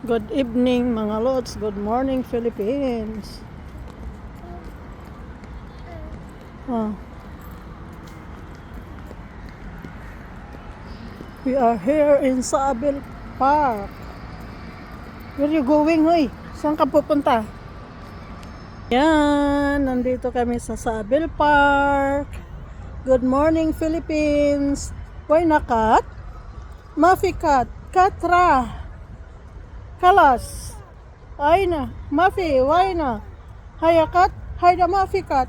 Good evening mga lods. Good morning Philippines. We are here in Sabel Park. Where you going, hoy? Saan ka pupunta? Yan, nandito kami sa Sabel Park. Good morning Philippines. Why na kat? Mafi kat, katra. Kalas. Ay na, Mafi, why na? Hayakat, hayda Mafi kat.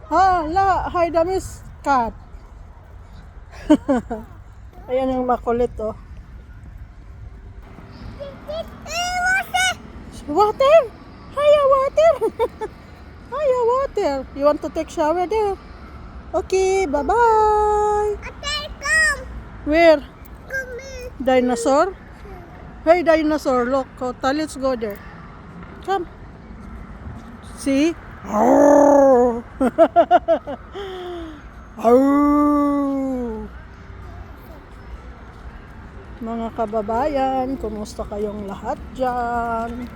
Ha, la, hayda miss kat. Ayan yung makulit, oh. Water! Haya, water! Haya, water! You want to take shower there? Okay, bye-bye! Okay, come! Where? Come here! Dinosaur? Hey, dinosaur, look. Let's go there. Come. See? Arrgh! Arrgh! Mga kababayan, kumusta kayong lahat dyan?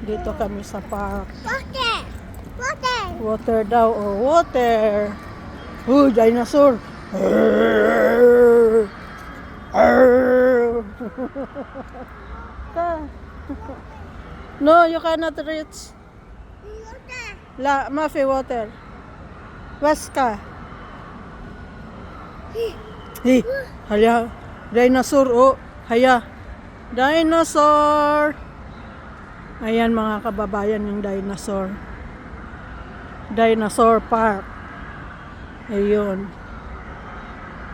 Dito kami sa park. Water! Water! Water daw, oh, water. Oh, dinosaur. Arrgh! Arrgh! No, you cannot reach. Water! La, Mafi, water. Waska. Hey, haya, dinosaur, oh, haya. Dinosaur. Ayan mga kababayan yung dinosaur. Dinosaur Park. Ayun.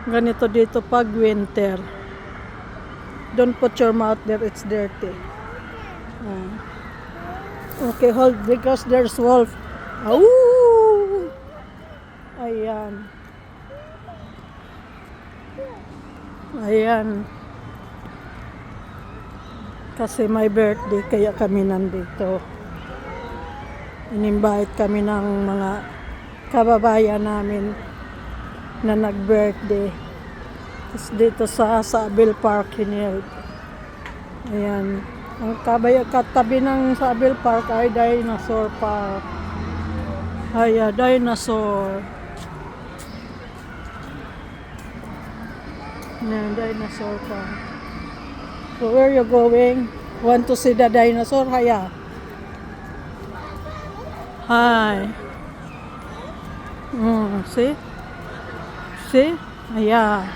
Ganito dito pag winter. Don't put your mouth there, it's dirty. Okay, hold because there's wolf. Ooh! Ayan. Ayan. Kasi my birthday kaya kami nandito. In-invite kami ng mga kababayan namin na nag-birthday. Tapos dito sa Sabel Park hinil. Ayan. Ang katabi ng Sabel Park ay Dinosaur Park. Ay, dinosaur. Ayan, dinosaur park. So where you going? Want to see the dinosaur? Haya. Hi. See? See? Haya.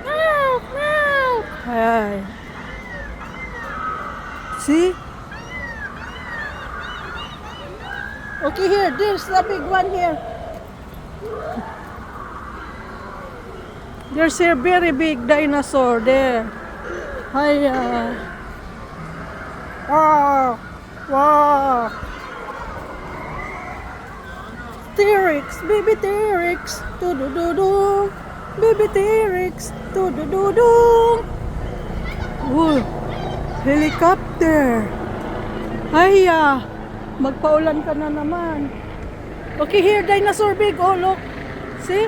Meow, meow. Hi. See? Okay, here. There's the big one here. There's a very big dinosaur there. Hiya. Wow. Wow. T-Rex, baby T-Rex. Do-do-do-do. Baby T-Rex. Do-do-do-do. Ooh. Helicopter. Hiya. Magpaulan ka na naman. Okay, here dinosaur big. Oh, look. See?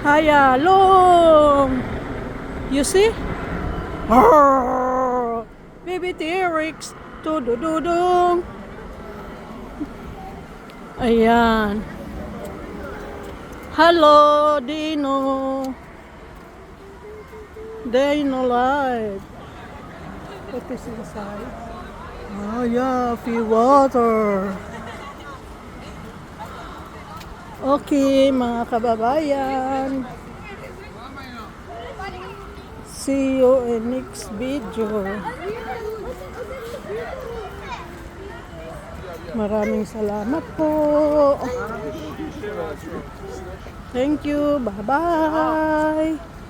Haya, long. You see? Arrgh! Baby T-Rex. Tudududung. Ayan. Hello, Dino. Dino live. What is inside? Oh, yeah, free water. Okay, mga kababayan. See you in next video. Maraming salamat po. Thank you. Bye-bye.